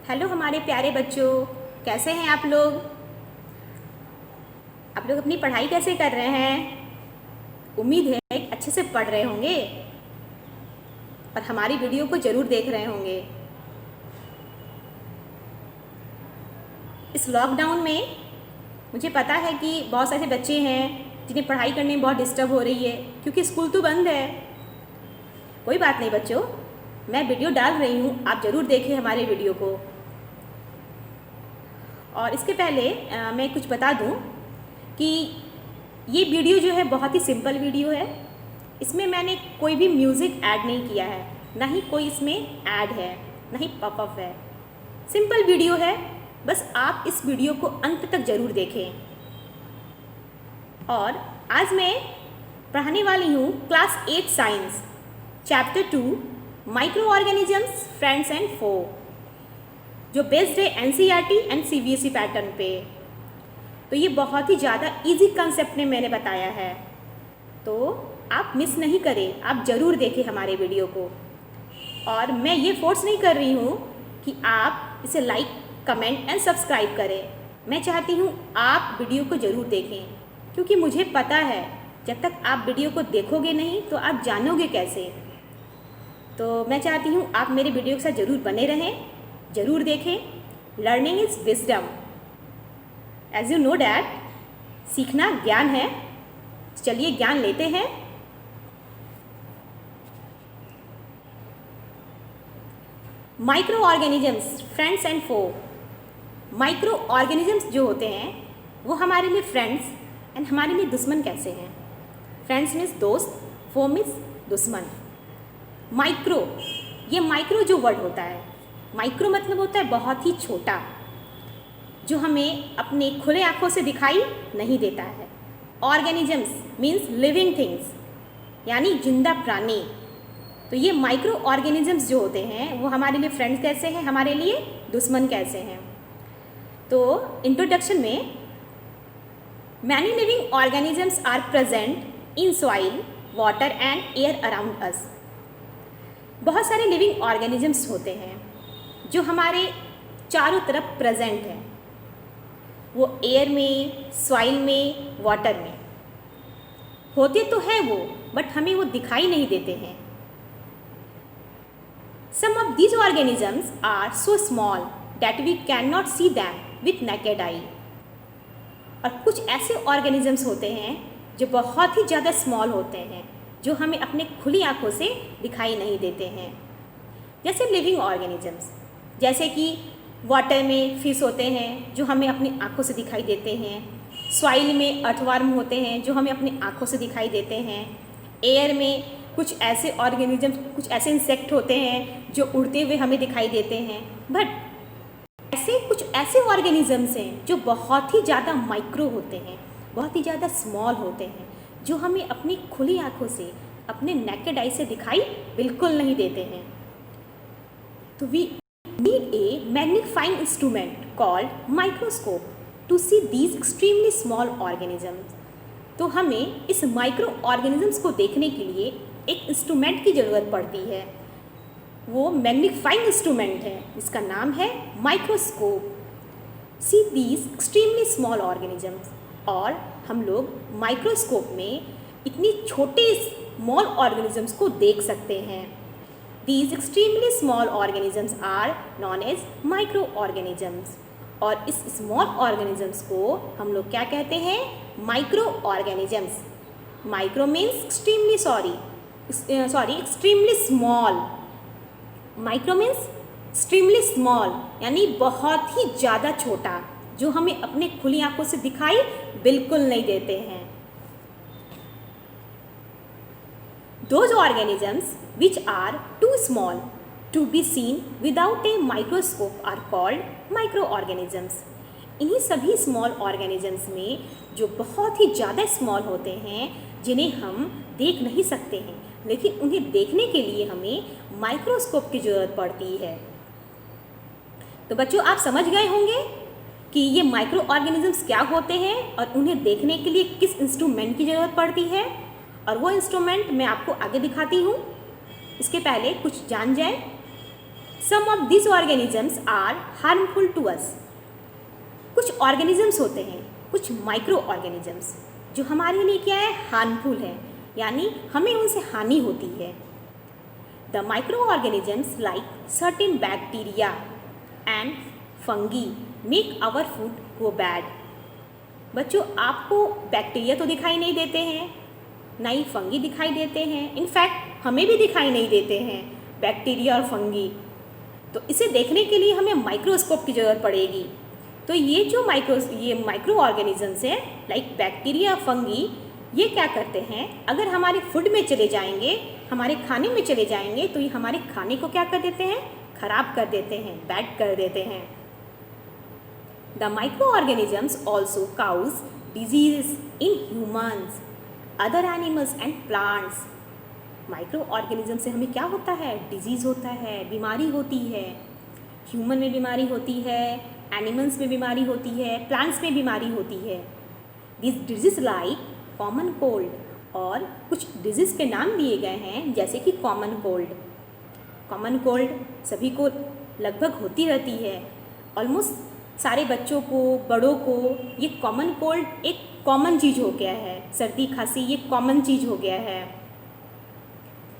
Hello हमारे प्यारे बच्चों, कैसे हैं आप लोग? अपनी पढ़ाई कैसे कर रहे हैं? उम्मीद है कि अच्छे से पढ़ रहे होंगे और हमारी वीडियो को ज़रूर देख रहे होंगे। इस लॉकडाउन में मुझे पता है कि बहुत सारे बच्चे हैं जिन्हें पढ़ाई करने में बहुत डिस्टर्ब हो रही है क्योंकि स्कूल तो बंद है। कोई बात नहीं बच्चों, मैं वीडियो डाल रही हूँ, आप ज़रूर देखें हमारे वीडियो को। और इसके पहले मैं कुछ बता दूँ कि ये वीडियो जो है बहुत ही सिंपल वीडियो है। इसमें मैंने कोई भी म्यूज़िक ऐड नहीं किया है, ना ही कोई इसमें ऐड है, ना ही पॉपअप है। सिंपल वीडियो है, बस आप इस वीडियो को अंत तक ज़रूर देखें। और आज मैं पढ़ाने वाली हूँ class 8 science chapter 2 micro organisms friends and foe, जो बेस्ड है NCERT एंड CBSE पैटर्न पे। तो ये बहुत ही ज़्यादा इजी कंसेप्ट में मैंने बताया है, तो आप मिस नहीं करें, आप ज़रूर देखें हमारे वीडियो को। और मैं ये फोर्स नहीं कर रही हूँ कि आप इसे लाइक, कमेंट एंड सब्सक्राइब करें। मैं चाहती हूँ आप वीडियो को ज़रूर देखें, क्योंकि मुझे पता है जब तक आप वीडियो को देखोगे नहीं तो आप जानोगे कैसे। तो मैं चाहती हूँ आप मेरे वीडियो के साथ ज़रूर बने रहें, ज़रूर देखें। Learning is wisdom, as you know that, सीखना ज्ञान है। चलिए ज्ञान लेते हैं। Micro organisms friends and foe. Micro organisms जो होते हैं वो हमारे लिए फ्रेंड्स एंड हमारे लिए दुश्मन कैसे हैं। फ्रेंड्स मीन्स दोस्त, फो मीन्स दुश्मन। माइक्रो, ये माइक्रो जो वर्ड होता है, माइक्रो मतलब होता है बहुत ही छोटा, जो हमें अपने खुले आँखों से दिखाई नहीं देता है। ऑर्गेनिजम्स मीन्स लिविंग थिंग्स, यानी जिंदा प्राणी। तो ये माइक्रो ऑर्गेनिजम्स जो होते हैं वो हमारे लिए फ्रेंड्स कैसे हैं, हमारे लिए दुश्मन कैसे हैं। तो इंट्रोडक्शन में, many living organisms are present in soil, water and air around us. बहुत सारे लिविंग ऑर्गेनिजम्स होते हैं जो हमारे चारों तरफ प्रेजेंट हैं। वो एयर में, सॉइल में, वाटर में होते तो हैं वो, बट हमें वो दिखाई नहीं देते हैं। Some of these organisms are so small that we can not see them with naked eye. और कुछ ऐसे ऑर्गेनिजम्स होते हैं जो बहुत ही ज़्यादा स्मॉल होते हैं, जो हमें अपने खुली आँखों से दिखाई नहीं देते हैं। जैसे लिविंग ऑर्गेनिजम्स, जैसे कि वाटर में फिश होते हैं जो हमें अपनी आँखों से दिखाई देते हैं। सॉइल में अर्थवर्म होते हैं जो हमें अपनी आँखों से दिखाई देते हैं। एयर में कुछ ऐसे ऑर्गेनिजम्स, कुछ ऐसे इंसेक्ट होते हैं जो उड़ते हुए हमें दिखाई देते हैं। बट कुछ ऐसे ऑर्गेनिजम्स हैं जो बहुत ही ज़्यादा माइक्रो होते हैं, बहुत ही ज़्यादा स्मॉल होते हैं, जो हमें अपनी खुली आँखों से, अपने नेकेड आई से दिखाई बिल्कुल नहीं देते हैं। तो we need a magnifying instrument called microscope to see these extremely small organisms। तो हमें इस माइक्रो ऑर्गेनिजम्स को देखने के लिए एक इंस्ट्रूमेंट की ज़रूरत पड़ती है। वो मैग्नीफाइंग इंस्ट्रूमेंट है, इसका नाम है microscope. See these extremely small organisms. और हम लोग माइक्रोस्कोप में इतनी छोटे स्मॉल ऑर्गेनिजम्स को देख सकते हैं। These extremely small organisms are known as microorganisms। और इस small organisms को हम लोग क्या कहते हैं? Microorganisms। Micro means extremely extremely small। Micro means extremely small, यानी बहुत ही ज़्यादा छोटा, जो हमें अपने खुली आँखों से दिखाई बिल्कुल नहीं देते हैं। Those organisms which are too small to be seen without a microscope are called microorganisms। इन्हीं सभी स्मॉल ऑर्गेनिजम्स में जो बहुत ही ज़्यादा स्मॉल होते हैं, जिन्हें हम देख नहीं सकते हैं, लेकिन उन्हें देखने के लिए हमें माइक्रोस्कोप की ज़रूरत पड़ती है। तो बच्चों, आप समझ गए होंगे कि ये माइक्रो ऑर्गेनिजम्स क्या होते हैं और उन्हें देखने के लिए किस इंस्ट्रूमेंट की ज़रूरत पड़ती है। और वो इंस्ट्रूमेंट मैं आपको आगे दिखाती हूँ। इसके पहले कुछ जान जाए। Some of this organisms are harmful to us. कुछ ऑर्गेनिजम्स होते हैं, कुछ माइक्रो ऑर्गेनिजम्स जो हमारे लिए क्या है, हार्मफुल है, यानी हमें उनसे हानि होती है। The micro organisms like certain bacteria and fungi make our food go bad. बच्चों, आपको बैक्टीरिया तो दिखाई नहीं देते हैं, ना ही फंगी दिखाई देते हैं, इनफैक्ट हमें भी दिखाई नहीं देते हैं बैक्टीरिया और फंगी। तो इसे देखने के लिए हमें माइक्रोस्कोप की ज़रूरत पड़ेगी। तो ये जो माइक्रो ऑर्गेनिजम्स हैं लाइक बैक्टीरिया, फंगी, ये क्या करते हैं, अगर हमारे फूड में चले जाएंगे, हमारे खाने में चले जाएंगे, तो ये हमारे खाने को क्या कर देते हैं, खराब कर देते हैं, बैड कर देते हैं। The micro organisms also cause disease in humans, other animals and plants. Micro organism से हमें क्या होता है, डिजीज़ होता है, बीमारी होती है। ह्यूमन में बीमारी होती है, एनिमल्स में बीमारी होती है, प्लांट्स में बीमारी होती है। This disease like common cold, और कुछ डिजीज़ के नाम दिए गए हैं जैसे कि कॉमन कोल्ड। कॉमन कोल्ड सभी को लगभग होती रहती है, ऑलमोस्ट सारे बच्चों को, बड़ों को ये कॉमन कोल्ड एक कॉमन चीज़ हो गया है। सर्दी खांसी ये कॉमन चीज़ हो गया है।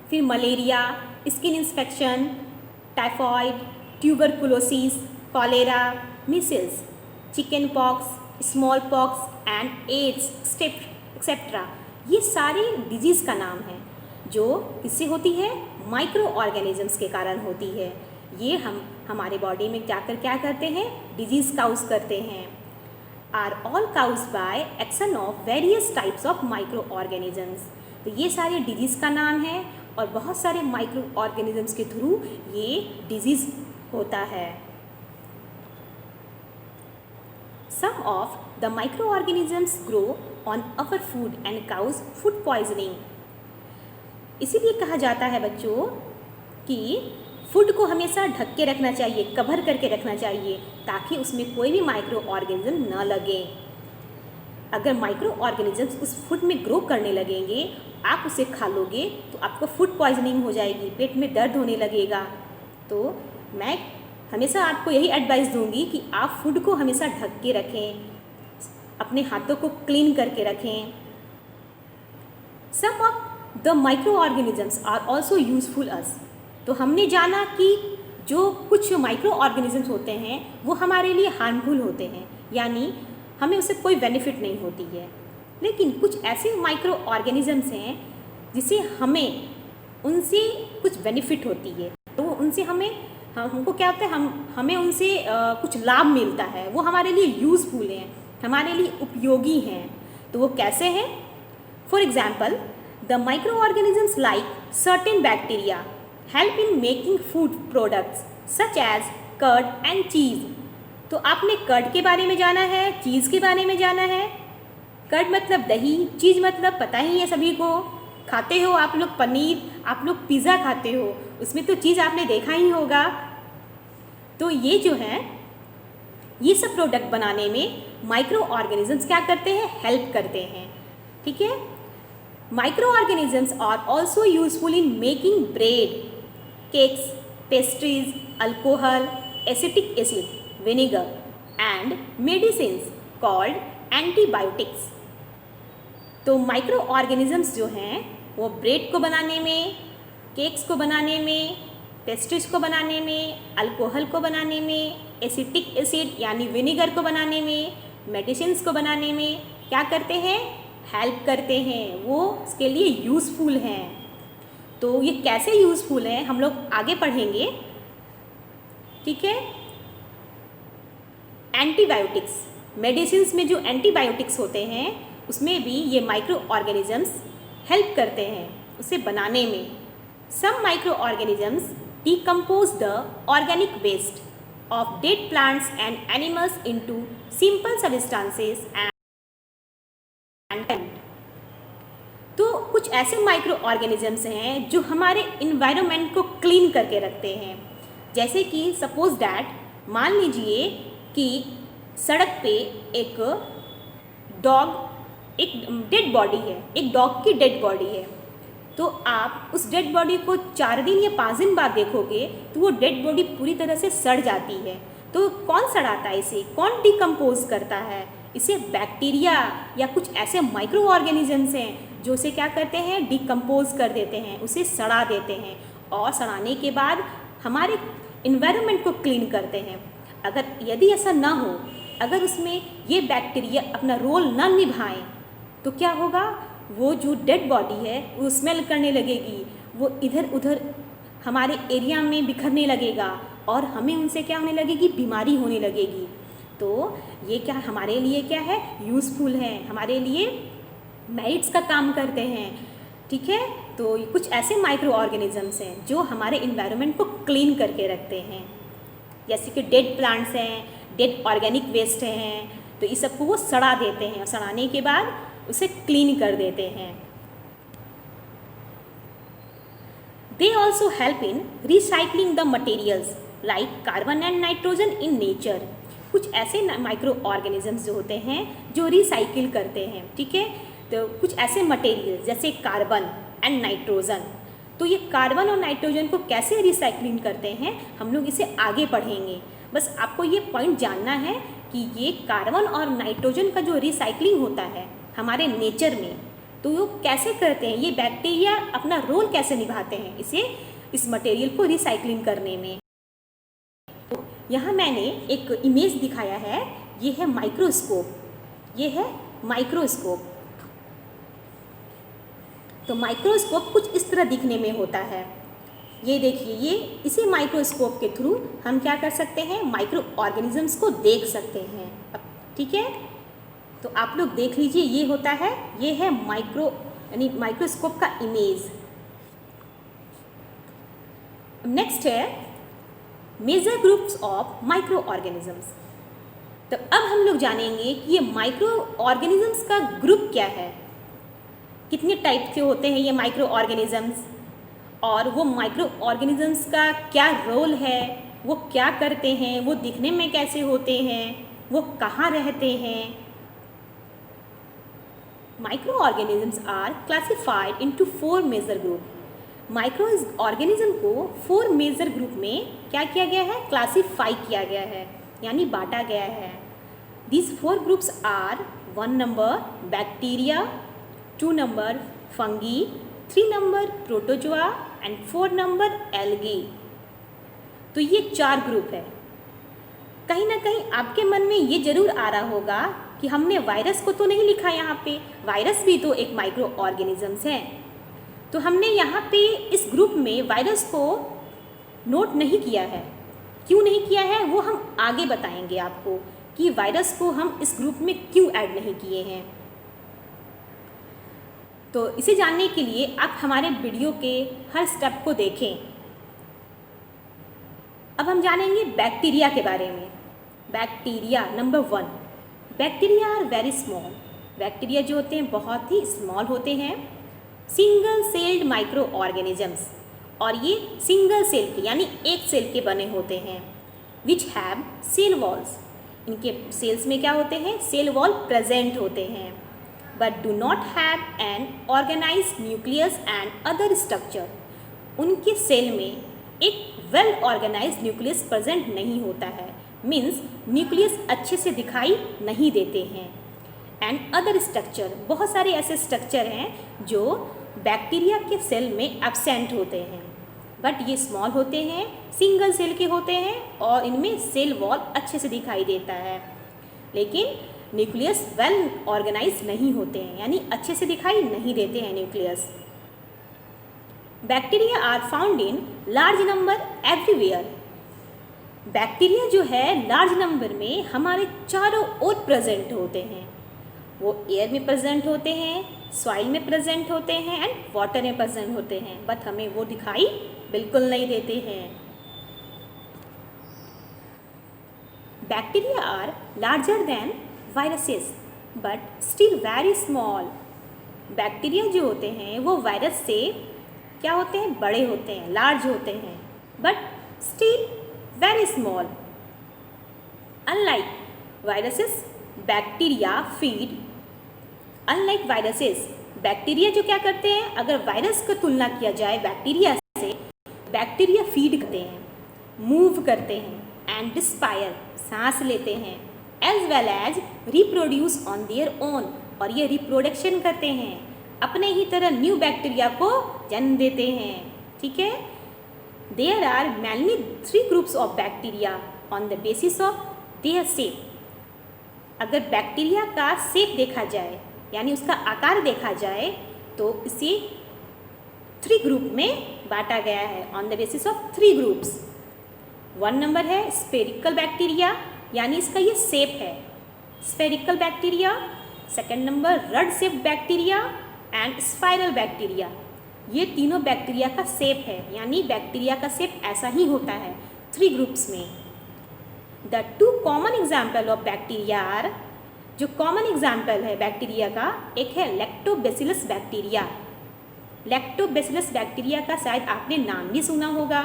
फिर malaria, skin infection, typhoid, tuberculosis, cholera, measles, chicken pox, small pox and AIDS etcetera, ये सारी डिजीज़ का नाम है जो किससे होती है, माइक्रो ऑर्गेनिजम्स के कारण होती है। ये हमारे बॉडी में क्या करते हैं, डिजीज़ काउज करते हैं। Are all cause by action of various types of micro organisms. तो ये सारे डिजीज़ का नाम है और बहुत सारे माइक्रो ऑर्गेनिजम्स के थ्रू ये डिजीज़ होता है। Some of the micro organisms grow on our food and cause food poisoning. इसीलिए कहा जाता है बच्चों कि फूड को हमेशा ढक के रखना चाहिए, कवर करके रखना चाहिए, ताकि उसमें कोई भी माइक्रो ऑर्गेनिज्म न लगे। अगर माइक्रो ऑर्गेनिजम्स उस फूड में ग्रो करने लगेंगे, आप उसे खा लोगे तो आपको फूड पॉइजनिंग हो जाएगी, पेट में दर्द होने लगेगा। तो मैं हमेशा आपको यही एडवाइस दूंगी कि आप फूड को हमेशा ढक के रखें, अपने हाथों को क्लीन करके रखें। Some of the micro organisms are also useful us. तो हमने जाना कि जो कुछ माइक्रो ऑर्गेनिजम्स होते हैं वो हमारे लिए हार्मफुल होते हैं, यानी हमें उससे कोई बेनिफिट नहीं होती है। लेकिन कुछ ऐसे माइक्रो ऑर्गेनिजम्स हैं जिसे हमें उनसे कुछ बेनिफिट होती है। तो उनसे हमको क्या होता है, हमें उनसे कुछ लाभ मिलता है, वो हमारे लिए यूज़फुल हैं, हमारे लिए उपयोगी हैं। तो वो कैसे हैं? For example, the micro organisms like certain bacteria help in making food products such as curd and cheese. तो आपने कर्ड के बारे में जाना है, चीज़ के बारे में जाना है। कर्ड मतलब दही, चीज़ मतलब पता ही है सभी को, खाते हो आप लोग पनीर, आप लोग पिज़्ज़ा खाते हो, उसमें तो चीज़ आपने देखा ही होगा। तो ये जो है, ये सब प्रोडक्ट बनाने में माइक्रो ऑर्गेनिजम्स क्या करते हैं, हेल्प करते हैं। ठीक है। Micro organisms are also useful in making bread, cakes, pastries, alcohol, acetic acid, vinegar and medicines called antibiotics। तो माइक्रो ऑर्गेनिजम्स जो हैं वो ब्रेड को बनाने में, केक्स को बनाने में, पेस्ट्रीज को बनाने में, अल्कोहल को बनाने में, एसिटिक एसिड यानी विनेगर को बनाने में, मेडिसिन्स को बनाने में क्या करते हैं, हेल्प करते हैं, वो इसके लिए यूज़फुल हैं। तो ये कैसे यूज़फुल हैं हम लोग आगे पढ़ेंगे। ठीक है। एंटीबायोटिक्स, मेडिसिन्स में जो एंटीबायोटिक्स होते हैं उसमें भी ये माइक्रो ऑर्गेनिजम्स हेल्प करते हैं उसे बनाने में। Some micro organisms decompose the organic waste of dead plants and animals into simple substances and. तो कुछ ऐसे माइक्रो ऑर्गेनिजम्स हैं जो हमारे इन्वायरमेंट को क्लीन करके रखते हैं। जैसे कि सपोज दैट, मान लीजिए कि सड़क पे एक डॉग, एक डेड बॉडी है, एक डॉग की डेड बॉडी है। तो आप उस डेड बॉडी को 4 दिन या 5 दिन बाद देखोगे तो वो डेड बॉडी पूरी तरह से सड़ जाती है। तो कौन सड़ाता है इसे, कौन डिकम्पोज करता है? इसे बैक्टीरिया या कुछ ऐसे माइक्रो ऑर्गेनिजम्स हैं जो उसे क्या करते हैं, डिकम्पोज कर देते हैं, उसे सड़ा देते हैं और सड़ाने के बाद हमारे इन्वायरमेंट को क्लीन करते हैं। अगर यदि ऐसा ना हो, अगर उसमें ये बैक्टीरिया अपना रोल ना निभाएं तो क्या होगा, वो जो डेड बॉडी है वो स्मेल करने लगेगी, वो इधर उधर हमारे एरिया में बिखरने लगेगा और हमें उनसे क्या होने लगेगी, बीमारी होने लगेगी। तो ये क्या हमारे लिए क्या है, यूज़फुल है, हमारे लिए मेरिट्स का काम करते हैं। ठीक है, तो कुछ ऐसे माइक्रो ऑर्गेनिजम्स हैं जो हमारे इन्वायरमेंट को क्लीन करके रखते हैं, जैसे कि डेड प्लांट्स हैं, डेड ऑर्गेनिक वेस्ट हैं, तो इस सबको वो सड़ा देते हैं और सड़ाने के बाद उसे क्लीन कर देते हैं। They also help in recycling the materials like carbon and nitrogen in nature। कुछ ऐसे माइक्रो ऑर्गेनिजम्स जो होते हैं जो रिसाइकिल करते हैं, ठीक है। तो कुछ ऐसे मटेरियल जैसे कार्बन एंड नाइट्रोजन, तो ये कार्बन और नाइट्रोजन को कैसे रिसाइकलिंग करते हैं हम लोग इसे आगे पढ़ेंगे। बस आपको ये पॉइंट जानना है कि ये कार्बन और नाइट्रोजन का जो रिसाइकलिंग होता है हमारे नेचर में, तो वो कैसे करते हैं, ये बैक्टीरिया अपना रोल कैसे निभाते हैं इस मटेरियल को रिसाइकलिंग करने में। तो यहाँ मैंने एक इमेज दिखाया है, ये है माइक्रोस्कोप, ये है माइक्रोस्कोप। तो माइक्रोस्कोप कुछ इस तरह दिखने में होता है। ये देखिए, ये इसी माइक्रोस्कोप के थ्रू हम क्या कर सकते हैं, माइक्रो ऑर्गेनिजम्स को देख सकते हैं। ठीक है, तो आप लोग देख लीजिए, ये होता है, ये है यानी माइक्रोस्कोप का इमेज। नेक्स्ट है major groups of micro organisms. तो अब हम लोग जानेंगे कि ये माइक्रो ऑर्गेनिजम्स का ग्रुप क्या है, कितने टाइप के होते हैं ये माइक्रो ऑर्गेनिजम्स, और वो माइक्रो ऑर्गेनिजम्स का क्या रोल है, वो क्या करते हैं, वो दिखने में कैसे होते हैं, वो कहाँ रहते हैं। Micro organisms are classified into 4 major group. Micro organism को 4 मेजर ग्रुप में क्या किया गया है, क्लासीफाई किया गया है, यानी बांटा गया है। These 4 groups are 1 number bacteria, 2 number fungi, 3 number protozoa and 4 number algae. तो ये 4 ग्रुप है। कहीं ना कहीं आपके मन में ये जरूर आ रहा होगा कि हमने वायरस को तो नहीं लिखा यहाँ पे, वायरस भी तो एक माइक्रो ऑर्गेनिजम्स है। तो हमने यहाँ पे इस ग्रुप में वायरस को नोट नहीं किया है। क्यों नहीं किया है वो हम आगे बताएंगे आपको कि वायरस को हम इस ग्रुप में क्यों ऐड नहीं किए हैं। तो इसे जानने के लिए आप हमारे वीडियो के हर स्टेप को देखें। अब हम जानेंगे बैक्टीरिया के बारे में। Bacteria number 1, bacteria are very small. Bacteria जो होते हैं बहुत ही स्मॉल होते हैं, सिंगल सेल्ड माइक्रो ऑर्गेनिजम्स, और ये सिंगल सेल के यानी एक सेल के बने होते हैं। विच हैव सेल वॉल्स, इनके सेल्स में क्या होते हैं, सेल वॉल प्रेजेंट होते हैं, but do not have an organized nucleus and other structure. उनके सेल में एक वेल ऑर्गेनाइज्ड न्यूक्लियस प्रेजेंट नहीं होता है, मीन्स न्यूक्लियस अच्छे से दिखाई नहीं देते हैं। एंड अदर स्ट्रक्चर, बहुत सारे ऐसे स्ट्रक्चर हैं जो बैक्टीरिया के सेल में एब्सेंट होते हैं, बट ये स्मॉल होते हैं, सिंगल सेल के होते हैं और इनमें सेल वॉल अच्छे से दिखाई देता है, लेकिन न्यूक्लियस वेल ऑर्गेनाइज नहीं होते हैं, यानी अच्छे से दिखाई नहीं देते हैं nucleus. Bacteria are found in large number everywhere. Bacteria जो है लार्ज नंबर में हमारे चारों ओर प्रेजेंट होते हैं। वो एयर में प्रेजेंट होते हैं, सॉइल में प्रेजेंट होते हैं एंड वाटर में प्रेजेंट होते हैं, बट हमें वो दिखाई बिल्कुल नहीं देते हैं। Bacteria are larger than viruses but still very small. Bacteria जो होते हैं वो वायरस से क्या होते हैं, बड़े होते हैं, लार्ज होते हैं, but still very small. Unlike viruses, bacteria bacteria जो क्या करते हैं, अगर वायरस की तुलना किया जाए बैक्टीरिया से, बैक्टीरिया फीड करते हैं, मूव करते हैं एंड रिस्पायर, सांस लेते हैं, as well as reproduce on their own, और ये रिप्रोडक्शन करते हैं, अपने ही तरह न्यू बैक्टीरिया को जन्म देते हैं। ठीक है, there are mainly 3 groups of bacteria on the basis of their shape. अगर बैक्टीरिया का शेप देखा जाए यानी उसका आकार देखा जाए तो इसे 3 ग्रुप में बांटा गया है, on the basis of 3 groups. 1 number है स्फेरिकल बैक्टीरिया, यानी इसका ये शेप है spherical bacteria. 2nd number rod shape bacteria and spiral bacteria. ये तीनों बैक्टीरिया का शेप है, यानी बैक्टीरिया का शेप ऐसा ही होता है 3 ग्रुप्स में। The 2 common example of bacteria are, जो कॉमन एग्जाम्पल है बैक्टीरिया का, एक है लैक्टोबैसिलस बैक्टीरिया। लैक्टोबैसिलस बैक्टीरिया का शायद आपने नाम भी सुना होगा।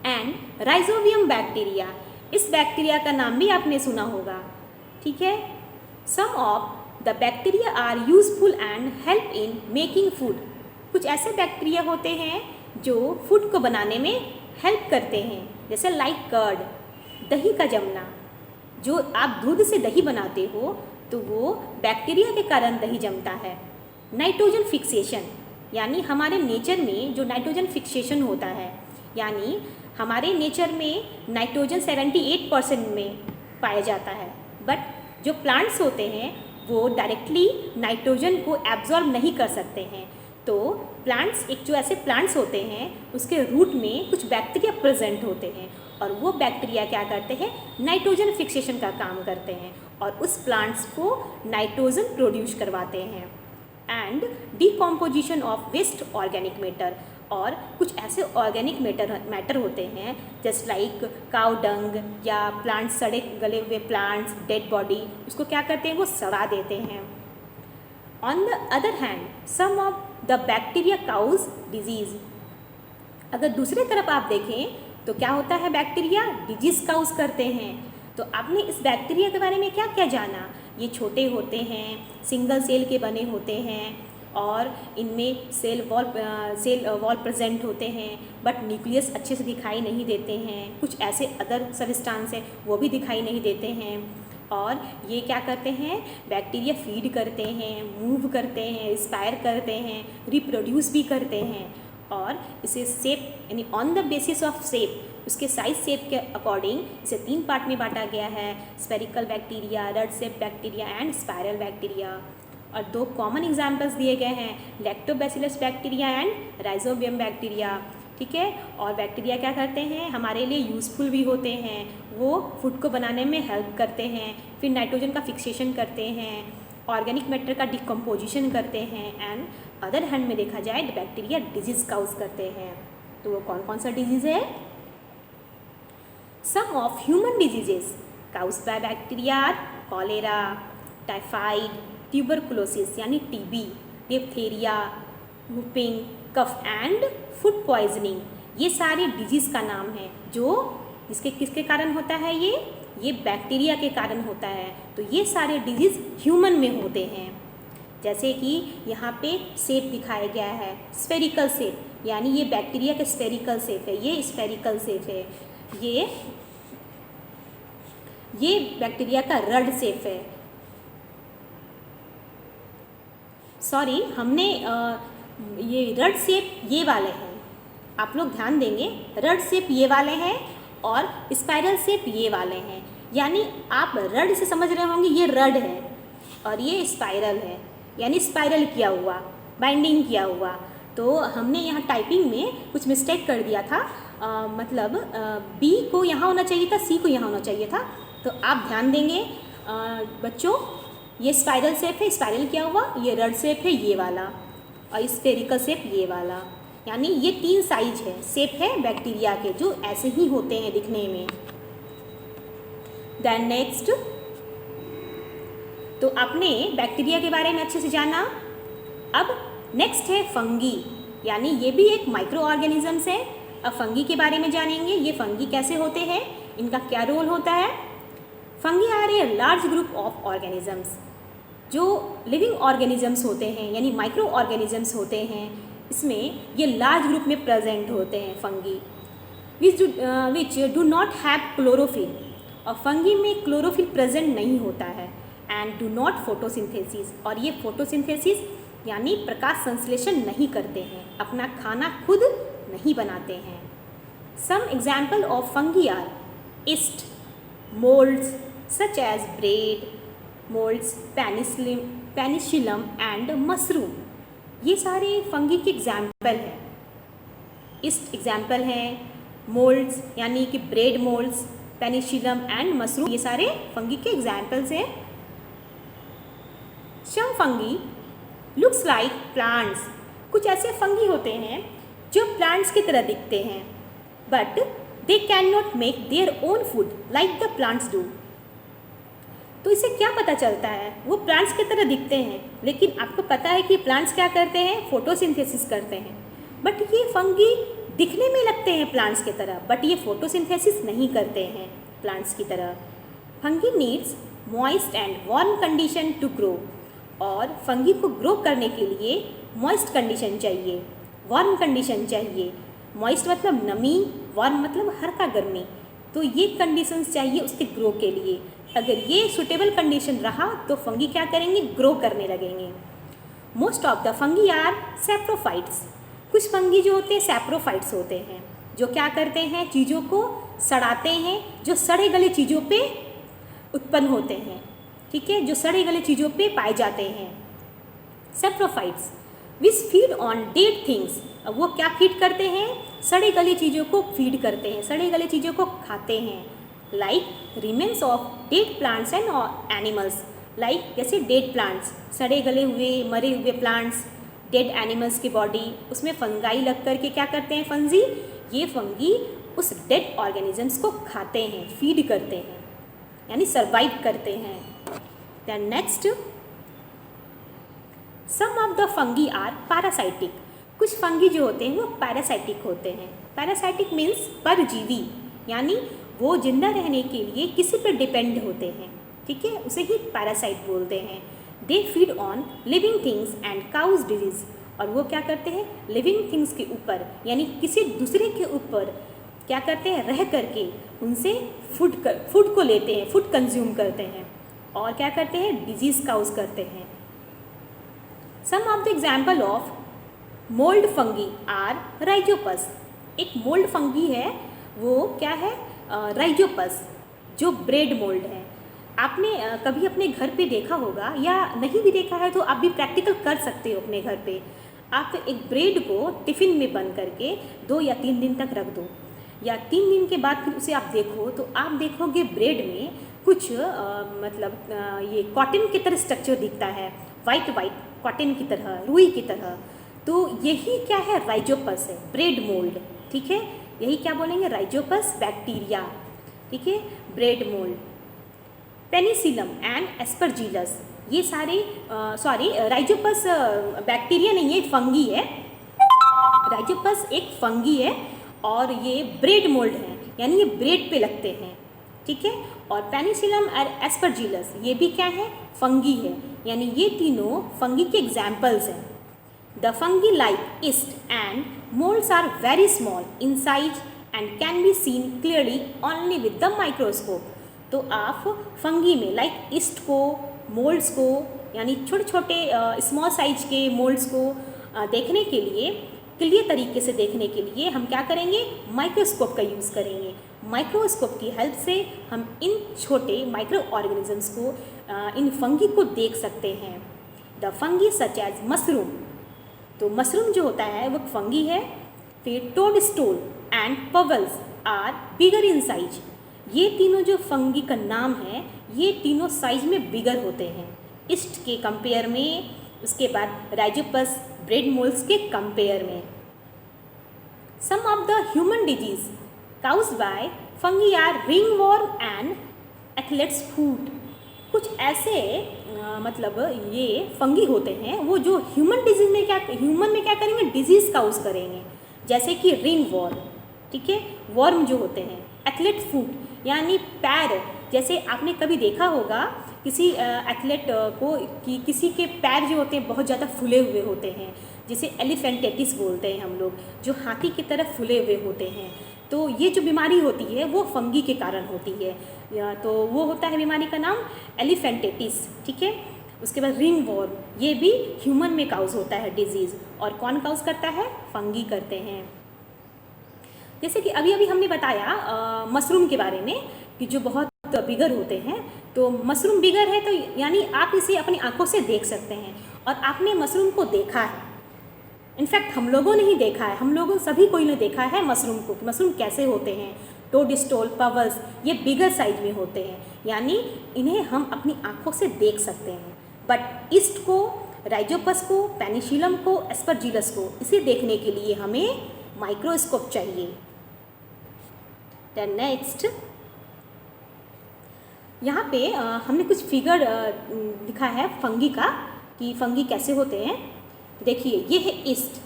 एंड राइजोबियम बैक्टीरिया, इस बैक्टीरिया का नाम भी आपने सुना होगा। ठीक है, some of the bacteria are useful and help in making food. कुछ ऐसे बैक्टीरिया होते हैं जो फूड को बनाने में हेल्प करते हैं, जैसे लाइक कर्ड, दही का जमना। जो आप दूध से दही बनाते हो तो वो बैक्टीरिया के कारण दही जमता है। नाइट्रोजन फिक्सेशन, यानी हमारे नेचर में जो नाइट्रोजन फिक्सेशन होता है, यानी हमारे नेचर में नाइट्रोजन 78% में पाया जाता है, बट जो प्लांट्स होते हैं वो डायरेक्टली नाइट्रोजन को एब्जॉर्ब नहीं कर सकते हैं। तो प्लांट्स, एक जो ऐसे प्लांट्स होते हैं उसके रूट में कुछ बैक्टीरिया प्रेजेंट होते हैं, और वो बैक्टीरिया क्या करते हैं, नाइट्रोजन फिक्सेशन का काम करते हैं और उस प्लांट्स को नाइट्रोजन प्रोड्यूस करवाते हैं। And decomposition of waste organic matter, और कुछ ऐसे ऑर्गेनिक मैटर होते हैं जस्ट लाइक काउ डंग या प्लांट, सड़े गले हुए प्लांट्स, डेड बॉडी, उसको क्या करते हैं, वो सड़ा देते हैं। On the other hand some of the bacteria cause disease. अगर दूसरे तरफ आप देखें तो क्या होता है, बैक्टीरिया डिजीज काउज करते हैं। तो आपने इस बैक्टीरिया के बारे में क्या क्या जाना, ये छोटे होते हैं, सिंगल सेल के बने होते हैं, और इनमें सेल वॉल प्रेजेंट होते हैं, बट न्यूक्लियस अच्छे से दिखाई नहीं देते हैं। कुछ ऐसे अदर सबस्टांस है वो भी दिखाई नहीं देते हैं, और ये क्या करते हैं, बैक्टीरिया फीड करते हैं, मूव करते हैं, इंस्पायर करते हैं, रिप्रोड्यूस भी करते हैं, और इसे शेप यानी on the basis of shape, उसके साइज शेप के अकॉर्डिंग इसे 3 पार्ट में बांटा गया है, spherical bacteria, rod shape bacteria and spiral bacteria. और 2 कॉमन एग्जाम्पल्स दिए गए हैं, lactobacillus bacteria and rhizobium bacteria. ठीक है, और बैक्टीरिया क्या करते हैं, हमारे लिए यूज़फुल भी होते हैं, वो फूड को बनाने में हेल्प करते हैं, फिर नाइट्रोजन का फिक्सेशन करते हैं, ऑर्गेनिक मैटर का डिकम्पोजिशन करते हैं, एंड अदर हैंड में देखा जाए बैक्टीरिया डिजीज काउज करते हैं। तो वो कौन कौन सा डिजीज़ है, some of human diseases cause by bacteria are cholera, typhoid, tuberculosis यानी TB, diphtheria, whooping cough and food poisoning. ये सारे डिजीज़ का नाम है जो जिसके किसके कारण होता है, ये बैक्टीरिया के कारण होता है। तो ये सारे डिजीज़ ह्यूमन में होते हैं। जैसे कि यहाँ पे शेप दिखाया गया है स्फेरिकल शेप, यानी ये बैक्टीरिया का स्फेरिकल शेप है, ये स्फेरिकल शेप है। ये बैक्टीरिया का रड शेप है। सॉरी, हमने ये रड शेप ये वाले हैं, आप लोग ध्यान देंगे, रड शेप ये वाले हैं और स्पाइरल शेप ये वाले हैं। यानी आप रड से समझ रहे होंगे ये रड है और ये स्पाइरल है, यानी स्पाइरल किया हुआ, बाइंडिंग किया हुआ। तो हमने यहाँ टाइपिंग में कुछ मिस्टेक कर दिया था, मतलब बी को यहाँ होना चाहिए था, सी को यहाँ होना चाहिए था। तो आप ध्यान देंगे बच्चों, ये स्पाइरल शेप है, स्पाइरल किया हुआ, ये रड शेप है ये वाला, और स्फेरिकल शेप ये वाला। यानी ये 3 साइज है, शेप है बैक्टीरिया के, जो ऐसे ही होते हैं दिखने में। देन नेक्स्ट, तो आपने बैक्टीरिया के बारे में अच्छे से जाना। अब नेक्स्ट है फंगी, यानी ये भी एक माइक्रो ऑर्गेनिजम्स है। अब फंगी के बारे में जानेंगे, ये फंगी कैसे होते हैं, इनका क्या रोल होता है। Fungi are a large group of organisms जो लिविंग ऑर्गेनिजम्स होते हैं यानी माइक्रो ऑर्गेनिजम्स होते हैं, इसमें ये लार्ज ग्रुप में प्रेजेंट होते हैं fungi, which do not have chlorophyll, और फंगी में क्लोरोफिल प्रेजेंट नहीं होता है, एंड डू नॉट फोटोसिंथेसिस, और ये फोटोसिंथेसिस यानी प्रकाश संश्लेषण नहीं करते हैं, अपना खाना खुद नहीं बनाते हैं। Some example of fungi are yeast, molds such as bread molds, penicillium and mushroom, ये सारे फंगी के एग्जाम्पल हैं। ईस्ट एग्जाम्पल हैं, मोल्ड्स यानी कि bread moulds, penicillium and mushroom, ये सारे फंगी के एग्जाम्पल्स हैं। सम फंगी लुक्स लाइक प्लांट्स, कुछ ऐसे फंगी होते हैं जो प्लांट्स की तरह दिखते हैं, but they can not make their own food like the plants do. तो इससे क्या पता चलता है, वो प्लांट्स की तरह दिखते हैं, लेकिन आपको पता है कि प्लांट्स क्या करते हैं, फोटोसिंथेसिस करते हैं, बट ये फंगी दिखने में लगते हैं प्लांट्स की तरह, बट ये फोटोसिंथेसिस नहीं करते हैं प्लांट्स की तरह। Fungi needs moist and warm condition to grow, और फंगी को ग्रो करने के लिए मॉइस्ट कंडीशन चाहिए, वार्म कंडीशन चाहिए। मॉइस्ट मतलब नमी, वार्म मतलब हल्का गर्मी, तो ये कंडीशंस चाहिए उसके ग्रो के लिए। अगर ये सुटेबल कंडीशन रहा तो फंगी क्या करेंगे, ग्रो करने लगेंगे। Most of the fungi are saprophytes, कुछ फंगी जो होते हैं सैप्रोफाइट्स होते हैं, जो क्या करते हैं, चीज़ों को सड़ाते हैं, जो सड़े गले चीज़ों पे उत्पन्न होते हैं, ठीक है, जो सड़े गले चीज़ों पे पाए जाते हैं saprophytes. Which feed on dead things, अब वो क्या फीड करते हैं, सड़े गले चीज़ों को फीड करते हैं, सड़े गले चीज़ों को खाते हैं। Like remains of dead plants and animals, like जैसे डेड प्लांट्स, सड़े गले हुए मरे हुए प्लांट्स, डेड एनिमल्स की बॉडी, उसमें फंगाई लग करके क्या करते हैं फंजी, ये फंगी उस डेड ऑर्गेनिजम्स को खाते हैं, फीड करते हैं, यानी सर्वाइव करते हैं। Then next, some of the fungi are parasitic, कुछ फंगी जो होते हैं वो पैरासाइटिक होते हैं। पैरासाइटिक मीन्स परजीवी, यानी वो जिंदा रहने के लिए किसी पर डिपेंड होते हैं, ठीक है, उसे ही पैरासाइट बोलते हैं। They feed on living things and cause disease, और वो क्या करते हैं, लिविंग थिंग्स के ऊपर यानी किसी दूसरे के ऊपर क्या करते हैं, रह करके उनसे फूड को लेते हैं, फूड कंज्यूम करते हैं, और क्या करते हैं, डिजीज काउज करते हैं। Some of the example of mould fungi are rhizopus, एक मोल्ड फंगी है, वो क्या है, राइजोपस, जो ब्रेड मोल्ड है। आपने कभी अपने घर पे देखा होगा, या नहीं भी देखा है तो आप भी प्रैक्टिकल कर सकते हो अपने घर पे। आप एक ब्रेड को टिफ़िन में बंद करके 2 या 3 दिन तक रख दो, या 3 दिन के बाद फिर उसे आप देखो तो आप देखोगे ब्रेड में कुछ ये कॉटन की तरह स्ट्रक्चर दिखता है, वाइट कॉटन की तरह, रुई की तरह। तो यही क्या है, राइजोपस है, ब्रेड मोल्ड, ठीक है, यही क्या बोलेंगे, राइजोपस बैक्टीरिया, ठीक है, bread mould. Penicillium and Aspergillus, ये सारे राइजोपस बैक्टीरिया नहीं है, फंगी है, राइजोपस एक फंगी है, और ये ब्रेड मोल्ड है, यानी ये ब्रेड पे लगते हैं, ठीक है, और पेनिसिलम और एस्परजिलस ये भी क्या है, फंगी है, यानी ये तीनों फंगी के एग्जाम्पल्स हैं। The fungi like east and molds are very small in size and can be seen clearly only with the microscope। तो आप फंगी में लाइक ईस्ट को, मोल्ड्स को, यानी छोटे छोटे स्मॉल साइज के मोल्ड्स को देखने के लिए, क्लियर तरीके से देखने के लिए हम क्या करेंगे, माइक्रोस्कोप का यूज़ करेंगे। माइक्रोस्कोप की हेल्प से हम इन छोटे माइक्रो ऑर्गेनिजम्स को, इन फंगी को देख सकते हैं। The fungi such as mushroom, तो मशरूम जो होता है वो फंगी है। फिर toadstool and puffballs are bigger in size, ये तीनों जो फंगी का नाम है, ये तीनों साइज में बिगर होते हैं ईस्ट के कंपेयर में, उसके बाद राइजोपस, ब्रेड मोल्ड्स के कंपेयर में। Some of the human disease caused by fungi are ringworm and athlete's foot, कुछ ऐसे ये फंगी होते हैं वो जो ह्यूमन में क्या करेंगे, डिजीज़ काउज करेंगे, जैसे कि रिंग वॉर्म, ठीक है, वॉर्म जो होते हैं, एथलेट फूट यानी पैर, जैसे आपने कभी देखा होगा किसी एथलीट को किसी के पैर जो होते हैं बहुत ज़्यादा फूले हुए होते हैं, जिसे एलिफेंटेटिस बोलते हैं हम लोग, जो हाथी की तरह फूले हुए होते हैं। तो ये जो बीमारी होती है वो फंगी के कारण होती है, तो वो होता है बीमारी का नाम एलिफेंटेटिस, ठीक है। उसके बाद रिंग वॉर्म, ये भी ह्यूमन में काउज होता है डिजीज़, और कौन काउज करता है? फंगी करते हैं। जैसे कि अभी अभी हमने बताया मशरूम के बारे में कि जो बहुत बिगर होते हैं, तो मशरूम बिगर है तो यानी आप इसे अपनी आंखों से देख सकते हैं, और आपने मशरूम को देखा है। इनफैक्ट हम लोगों ने ही देखा है, हम लोगों सभी कोई ने देखा है मशरूम को, कि मशरूम कैसे होते हैं। टोडस्टोल, पवल्स, ये बिगर साइज में होते हैं, यानी इन्हें हम अपनी आंखों से देख सकते हैं। बट ईस्ट को, राइजोपस को, पेनिसिलम को, एस्परजिलस को, इसे देखने के लिए हमें माइक्रोस्कोप चाहिए। देन नेक्स्ट, यहाँ पे हमने कुछ फिगर दिखा है फंगी का, कि फंगी कैसे होते हैं। देखिए ये है ईस्ट,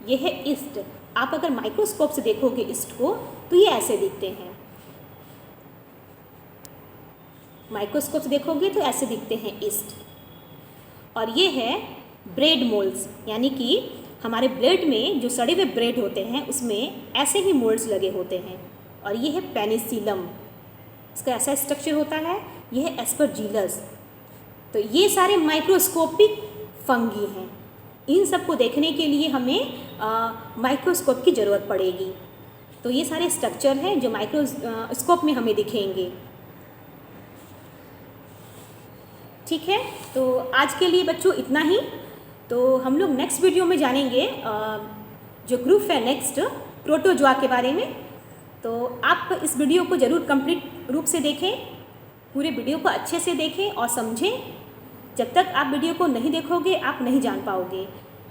ये है ईस्ट। आप अगर माइक्रोस्कोप से देखोगे ईस्ट को तो ये ऐसे दिखते हैं, माइक्रोस्कोप से देखोगे तो ऐसे दिखते हैं ईस्ट। और ये है ब्रेड मोल्ड्स, यानी कि हमारे ब्रेड में जो सड़े हुए ब्रेड होते हैं उसमें ऐसे ही मोल्ड्स लगे होते हैं। और ये है पेनिसिलम, इसका ऐसा स्ट्रक्चर होता है। ये है एस्परजिलस। तो ये सारे माइक्रोस्कोपिक फंगी हैं। इन सब को देखने के लिए हमें माइक्रोस्कोप की ज़रूरत पड़ेगी। तो ये सारे स्ट्रक्चर हैं जो माइक्रोस्कोप में हमें दिखेंगे, ठीक है। तो आज के लिए बच्चों इतना ही। तो हम लोग नेक्स्ट वीडियो में जानेंगे जो ग्रुप है नेक्स्ट, प्रोटोजोआ के बारे में। तो आप इस वीडियो को ज़रूर कंप्लीट रूप से देखें, पूरे वीडियो को अच्छे से देखें और समझें। जब तक आप वीडियो को नहीं देखोगे आप नहीं जान पाओगे,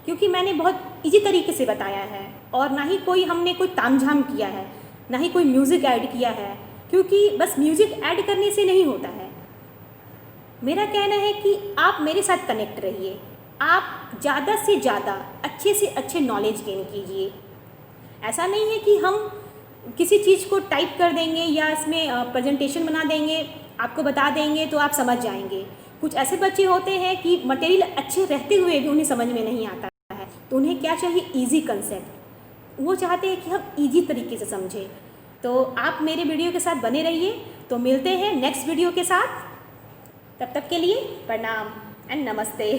क्योंकि मैंने बहुत इजी तरीके से बताया है, और ना ही कोई हमने कोई तामझाम किया है, ना ही कोई म्यूज़िक ऐड किया है, क्योंकि बस म्यूज़िक ऐड करने से नहीं होता है। मेरा कहना है कि आप मेरे साथ कनेक्ट रहिए, आप ज़्यादा से ज़्यादा अच्छे से अच्छे नॉलेज गेन कीजिए। ऐसा नहीं है कि हम किसी चीज़ को टाइप कर देंगे या इसमें प्रेजेंटेशन बना देंगे, आपको बता देंगे तो आप समझ जाएंगे। कुछ ऐसे बच्चे होते हैं कि मटेरियल अच्छे रहते हुए भी उन्हें समझ में नहीं आता है, तो उन्हें क्या चाहिए? Easy concept. वो चाहते हैं कि हम ईजी तरीके से समझें। तो आप मेरे वीडियो के साथ बने रहिए। तो मिलते हैं नेक्स्ट वीडियो के साथ, तब तक के लिए प्रणाम एंड नमस्ते।